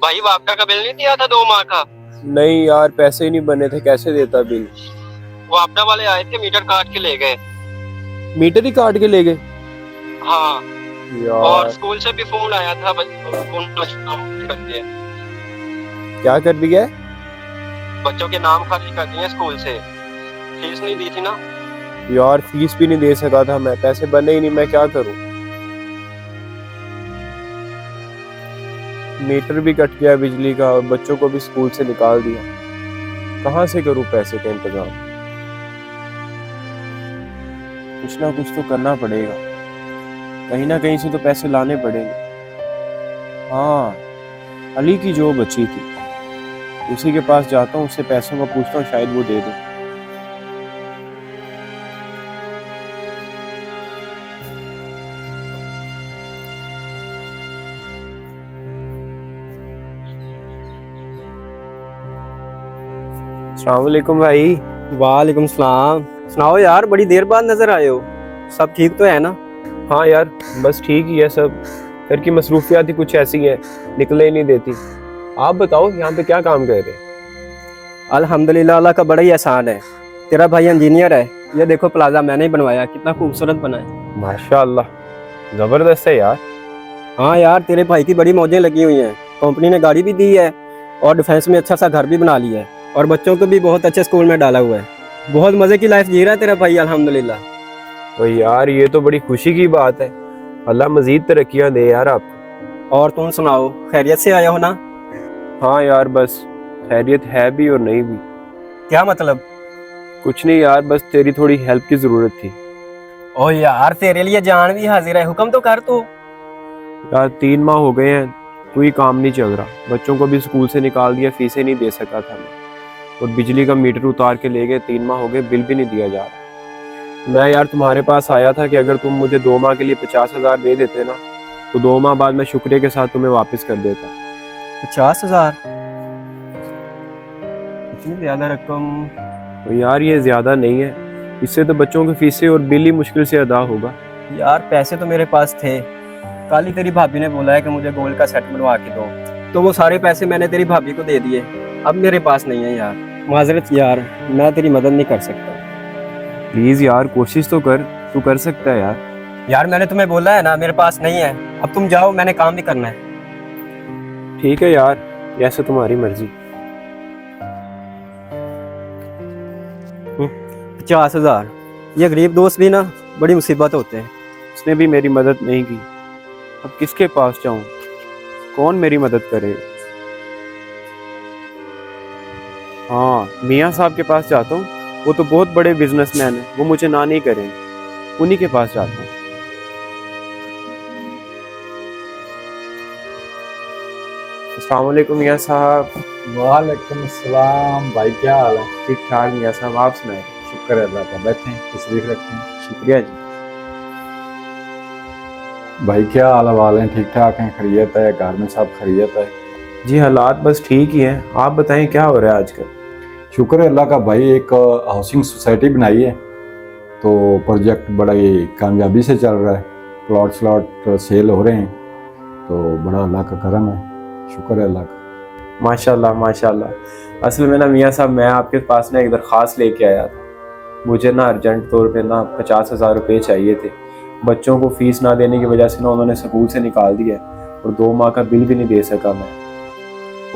भाई वापडा का बिल नहीं दिया था 2 माह का? नहीं यार, पैसे ही नहीं बने थे, कैसे देता बिल। वापडा वाले आए थे, मीटर काट के ले गए। मीटर ही काट के ले गए हाँ। और यार। स्कूल से भी फोन आया था, कर दिए। क्या कर दिया है? बच्चों के नाम खाली कर दिए स्कूल से। फीस नहीं दी थी ना। यार फीस भी नहीं दे सका था मैं, पैसे बने ही नहीं, मैं क्या करूं। मीटर भी कट गया बिजली का और बच्चों को भी स्कूल से निकाल दिया। कहाँ से करूं पैसे का इंतजाम। कुछ ना कुछ तो करना पड़ेगा, कहीं ना कहीं से तो पैसे लाने पड़ेंगे। हाँ, अली की जो बची थी उसी के पास जाता हूँ, उससे पैसों का पूछता हूँ, शायद वो दे दे। अस्सलाम वालेकुम भाई। वालेकुम सलाम। सुनाओ यार, बड़ी देर बाद नजर आए हो। सब ठीक तो है ना? हाँ यार, बस ठीक ही है सब। घर की मसरूफियात ही कुछ ऐसी है, निकले ही नहीं देती। आप बताओ, यहाँ पे क्या काम कर रहे हैं? अल्हम्दुलिल्लाह, अल्लाह का बड़ा ही एहसान है। तेरा भाई इंजीनियर है। ये देखो प्लाजा मैंने ही बनवाया, कितना खूबसूरत बना है। माशाल्लाह, जबरदस्त है यार। हाँ यार, तेरे भाई की बड़ी मौजें लगी हुई हैं। कंपनी ने गाड़ी भी दी है और डिफेंस में अच्छा सा घर भी बना लिया है और बच्चों को भी बहुत अच्छे स्कूल में डाला हुआ है। बहुत मजे की लाइफ जी रहा है तेरा भाई, अल्हम्दुलिल्लाह। तो यार ये तो बड़ी खुशी की बात है। अल्लाह मजीद तरक्कियां दे यार आपको। और तुम सुनाओ, खैरियत से आया हो ना? हाँ यार, बस खैरियत है भी और नहीं भी। क्या मतलब? कुछ नहीं यार, बस तेरी थोड़ी हेल्प की जरूरत थी। ओ यार, तेरे लिए जान भी हाजिर है, हुक्म तो कर तू। यार 3 माह हो गए हैं, कोई काम नहीं चल रहा। बच्चों को भी स्कूल से निकाल दिया, फीसें नहीं दे सका था मैं। और बिजली का मीटर उतार के ले गए, 3 माह हो गए, बिल भी नहीं दिया जा रहा। मैं यार तुम्हारे पास आया था कि अगर तुम मुझे 2 माह के लिए 50,000 दे देते ना, तो 2 माह बाद मैं शुक्रिया के साथ तुम्हें वापस कर देता। 50,000? इतनी ज्यादा रकम? तो यार ये ज्यादा नहीं है, इससे तो बच्चों की फीसें और बिल ही मुश्किल से अदा होगा। यार पैसे तो मेरे पास थे। कल ही तेरी भाभी ने बोला है कि मुझे गोल्ड का सेट बनवा के दो, तो वो सारे पैसे मैंने तेरी भाभी को दे दिए। अब मेरे पास नहीं है यार। माजरत यार, मैं तेरी मदद नहीं कर सकता। प्लीज यार, कोशिश तो कर, तू कर सकता है यार। यार मैंने तुम्हें बोला है ना, मेरे पास नहीं है। अब तुम जाओ, मैंने काम भी करना है। ठीक है यार, जैसे तुम्हारी मर्जी। 50,000? ये गरीब दोस्त भी ना बड़ी मुसीबत होते हैं। उसने भी मेरी मदद नहीं की, अब किसके पास जाऊं, कौन मेरी मदद करे। हाँ, मियाँ साहब के पास जाता हूँ, वो तो बहुत बड़े बिजनेसमैन हैं, वो मुझे ना नहीं करेंगे। उन्हीं के पास जाता हूँ। अस्सलाम वालेकुम मियाँ साहब। वालेकुम सलाम भाई, क्या हाल है? ठीक ठाक मियाँ साहब, आप सुनाए? शुक्र है अल्लाह का। बैठे तशरीफ रखें। शुक्रिया जी। भाई क्या हाल है? ठीक ठाक हैं? खैरियत है? घर में सब खैरियत है? जी हालात बस ठीक ही हैं, आप बताएं क्या हो रहा है आजकल? शुक्र है अल्लाह का भाई। एक हाउसिंग सोसाइटी बनाई है, तो प्रोजेक्ट बड़ा ही कामयाबी से चल रहा है। प्लॉट स्लॉट सेल हो रहे हैं, तो बड़ा अल्लाह का करम है। शुक्र है अल्लाह का। माशाल्लाह माशाल्लाह। असल में ना मियाँ साहब, मैं आपके पास ना एक दरख्वास्त लेके आया था। मुझे ना अर्जेंट तौर पे ना 50,000 रुपये चाहिए थे। बच्चों को फीस ना देने की वजह से ना उन्होंने स्कूल से निकाल दिया और 2 माह का बिल भी नहीं दे सका मैं।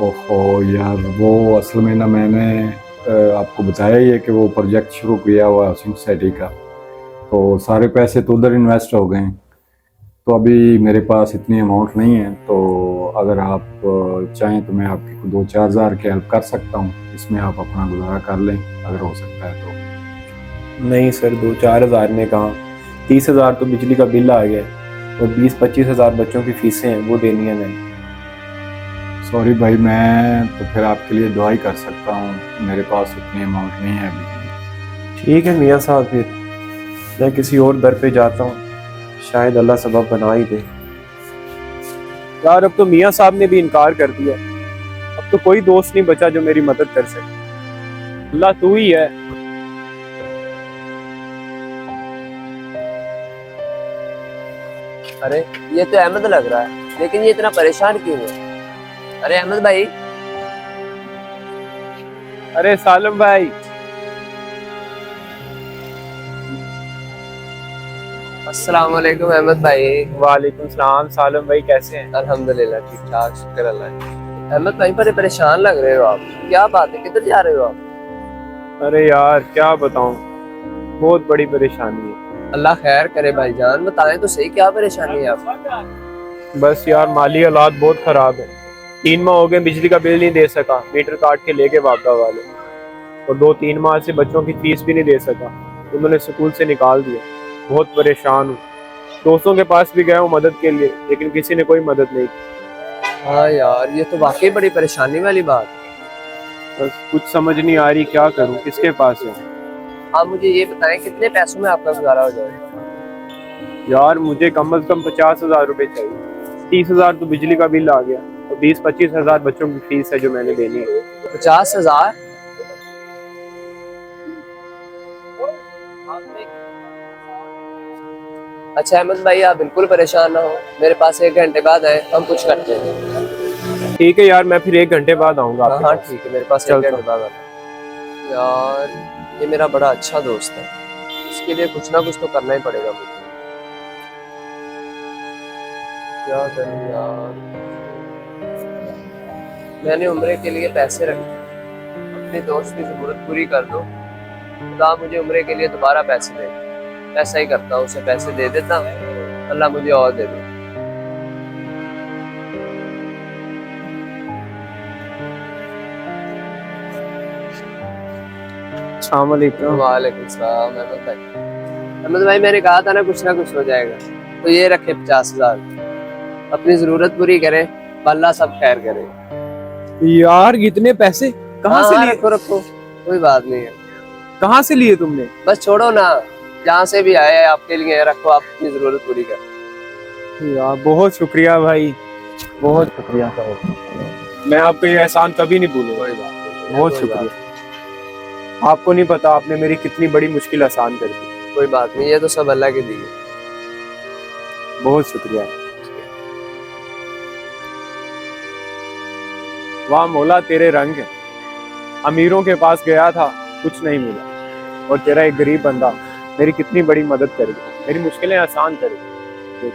ओहो यार, वो असल में ना मैंने आपको बताया ही है कि वो प्रोजेक्ट शुरू किया हुआ हाउसिंग सोसाइटी का, तो सारे पैसे तो उधर इन्वेस्ट हो गए हैं। तो अभी मेरे पास इतनी अमाउंट नहीं है, तो अगर आप चाहें तो मैं आपकी 2-4 हज़ार की हेल्प कर सकता हूँ। इसमें आप अपना गुजारा कर लें अगर हो सकता है तो। नहीं सर, 2-4 हज़ार में कहाँ, 30,000 तो बिजली का बिल आ गया और 20-25 हज़ार बच्चों की फीसें हैं, वो देनी है मैंने। सॉरी भाई, मैं तो फिर आपके लिए दुआ ही कर सकता हूँ, मेरे पास इतनी अमाउंट नहीं है अभी। ठीक है मियाँ साहब, फिर मैं किसी और दर पे जाता हूँ, शायद अल्लाह सबब बना ही दे। यार अब तो मियाँ साहब ने भी इनकार कर दिया, अब तो कोई दोस्त नहीं बचा जो मेरी मदद कर सके। अल्लाह तू ही है। अरे ये तो अहमद लग रहा है, लेकिन ये इतना परेशान क्यों है? अरे अहमद भाई, अरे सालम भाई, अस्सलाम वालेकुम अहमद भाई। वालेकुम सलाम। सालम भाई कैसे हैं? अल्हम्दुलिल्लाह ठीक ठाक, शुक्र अल्लाह का। अहमद भाई बड़े परेशान लग रहे हो आप, क्या बात है, किधर जा रहे हो आप? अरे यार क्या बताऊं, बहुत बड़ी परेशानी है। अल्लाह खैर करे भाईजान, बताएं तो सही क्या परेशानी है आप? बस यार माली हालात बहुत खराब है। 3 माह हो गए बिजली का बिल नहीं दे सका, मीटर काट के लेके वापदा वाले, और 2-3 माह से बच्चों की फीस भी नहीं दे सका, उन्होंने स्कूल से निकाल दिया। बहुत परेशान हूँ, दोस्तों के पास भी गया हूँ मदद के लिए, लेकिन किसी ने कोई मदद नहीं की। हाँ यार, ये तो वाकई बड़ी परेशानी वाली बात है। बस कुछ समझ नहीं आ रही क्या करूँ, किसके पास है। आप मुझे ये बताएं कितने पैसों में आपका गुजारा हो जाएगा? यार मुझे कम से कम 50,000 रुपए चाहिए। 30,000 तो बिजली का बिल आ गया, और 20-25 हजार बच्चों की फीस है जो मैंने देनी है। 50,000? अच्छा अहमद भाई, आप बिल्कुल परेशान ना हो, मेरे पास 1 घंटे बाद आए, हम कुछ करते हैं। ठीक है यार, मैं फिर 1 घंटे बाद आऊंगा हाँ आपके हाँ पास। ठीक है, मेरे पास 1 चलता घंटे बाद आना। यार ये मेरा बड़ा अच्छा दोस्त है, इसके लिए कुछ ना कुछ तो करना ही पड़ेगा मुझे। क्या करूं यार, मैंने उम्रे के लिए पैसे रखे, अपने दोस्त की जरूरत पूरी कर दो, खुदा मुझे उम्रे के लिए दोबारा पैसे दे। ऐसा ही करता हूँ, उसे पैसे दे देता हूँ, अल्लाह मुझे और दे दे। अस्सलाम वालेकुम। वालेकुम सलाम अहमद भाई। अहमद भाई मैंने कहा था ना कुछ हो जाएगा, तो ये रखे 50,000, अपनी जरूरत पूरी करे, अल्लाह सब खैर करे। यार इतने पैसे कहाँ से हाँ, लिए? रखो रखो, कोई बात नहीं है, कहाँ से लिए तुमने? बस छोड़ो ना, जहाँ से भी आए आपके लिए रखो, आप अपनी जरूरत पूरी कर। यार बहुत शुक्रिया भाई, बहुत शुक्रिया। मैं आपको ये एहसान कभी नहीं भूलूंगा। कोई बात नहीं, बहुत कोई शुक्रिया। बात आपको नहीं पता आपने मेरी कितनी बड़ी मुश्किल आसान कर दी। नहीं, कोई बात नहीं, ये तो सब अल्लाह के दिए। बहुत शुक्रिया। वाह मौला तेरे रंग है, अमीरों के पास गया था कुछ नहीं मिला, और तेरा एक गरीब बंदा मेरी कितनी बड़ी मदद करेगा, मेरी मुश्किलें आसान करेगा।